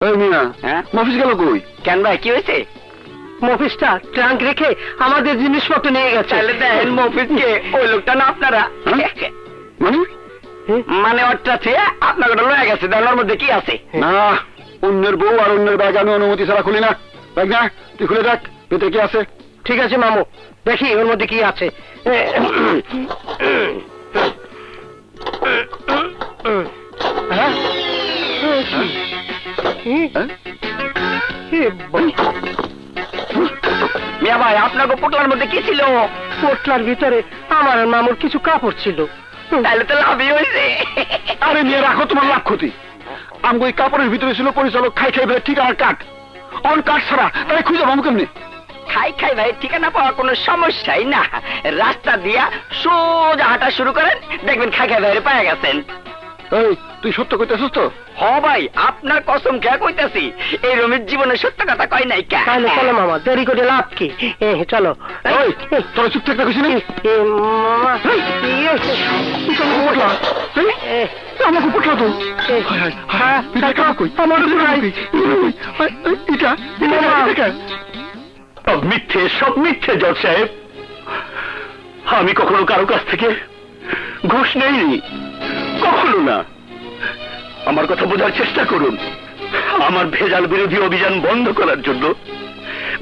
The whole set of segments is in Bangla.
মফিস গেল কই? কেন ভাই কি হয়েছে? মফিসটা ট্রাঙ্ক রেখে আমাদের জিনিসপত্র নিয়ে গেছে। তাহলে দেখেন মফিসকে ওই লোকটা না আপনারা মানে মানে ওরটা চেয়ে আপনাকে লয়ে গেছে। দেওয়ার মধ্যে কি আছে? না, অন্যের বউ আর অন্যের ব্যাগ আমি অনুমতি ছাড়া খুলি না। ব্যাগ না, তুই খুলে দেখ ভেতরে কি আছে। ঠিক আছে মামু, দেখি ওর মধ্যে কি আছে। হ্যাঁ? মিয়া ভাই আপনাকে পোটলার মধ্যে কি ছিল? পোটলার ভিতরে আমার আর মামুর কিছু কাপড় ছিল। তাহলে তো লাভই হয়েছে। আরে নিয়ে রাখো তোমার লাভ ক্ষতি। আমাকে ওই কাপড়ের ভিতরে ছিল পরিচালক খাই খাই বেড়ে ঠিকানার কাঠ। অন কাঠ ছাড়া তাই খুঁজে পাবো কেমনি? খাই খাই ভাই ঠিকানা পাওয়ার কোনো সমস্যাই না। রাস্তা দিয়া সোজা হাঁটা শুরু করেন, দেখবেন খাই খাই ভাইরে পায়ে গেছেন। এই তুই সত্য কইতেছিস তো? হ ভাই, আপনার কসম খেয়া কইতাছি, এই রমির জীবনে সত্য কথা কয় নাই। তাহলে চলো মামা, দেরি করে লাভ কি? চলো। ওই তোরা চুপ থাকতে কইছিস না? মামা আমাকে পুটলা তো মিথ্যে, সব মিথ্যে জজ সাহেব। আমি কখনো কারো কাছ থেকে ঘুষ নেইনি, কখনো না। আমার কথা বোঝার চেষ্টা করুন। আমার ভেজাল বিরোধী অভিযান বন্ধ করার জন্য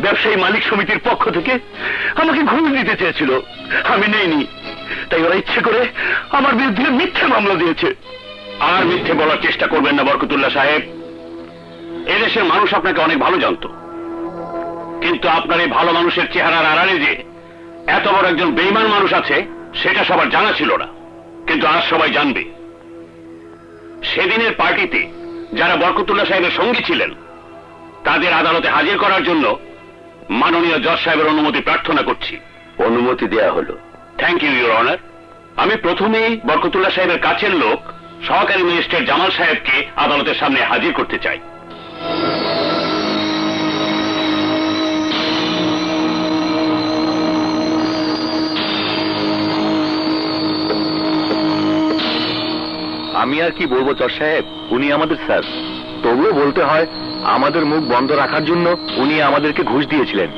ব্যবসায়ী মালিক সমিতির পক্ষ থেকে আমাকে ঘুষ দিতে চেয়েছিল, আমি নেইনি। তাই ওরা ইচ্ছে করে আমার বিরুদ্ধে মিথ্যে মামলা দিয়েছে। আর মিথ্যে বলার চেষ্টা করবেন না বরকতুল্লাহ সাহেব। এদেশের মানুষ আপনাকে অনেক ভালো জানতো, কিন্তু আপনার এই ভালো মানুষের চেহারার আড়ালে যে এত বড় একজন বেঈমান মানুষ আছে সেটা সবার জানা ছিল না, কিন্তু আজ সবাই জানবে। সেদিনের পার্টিতে যারা বরকতুল্লাহ সাহেবের সঙ্গী ছিলেন তাদের আদালতে হাজির করার জন্য মাননীয় জজ সাহেবের অনুমতি প্রার্থনা করছি। অনুমতি দেয়া হলো। Thank you your honour. আমি প্রথমেই বরকতুল্লাহ সাহেবের কাছের লোক সহকারী ম্যাজিস্ট্রেট জামাল সাহেবকে আদালতের সামনে হাজির করতে চাই। আমি আর কি বলবো জজ সাহেব, উনি আমাদের স্যার। তবুও বলতে হয়, আমাদের মুখ বন্ধ রাখার জন্য উনি আমাদেরকে ঘুষ দিয়েছিলেন।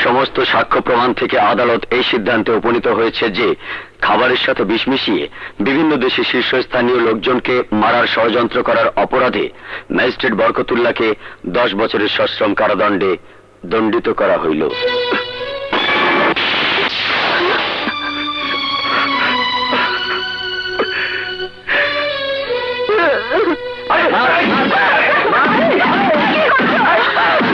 সমস্ত সাক্ষ্য প্রমাণ থেকে আদালত এই সিদ্ধান্তে উপনীত হয়েছে যে খাবারের সাথে বিষ মিশিয়ে বিভিন্ন দেশে শীর্ষস্থানীয় লোকজনকে মারার ষড়যন্ত্র করার অপরাধে ম্যাজিস্ট্রেট বরকতুল্লাহকে 10 বছরের সশ্রম কারাদণ্ডে দণ্ডিত করা হইল।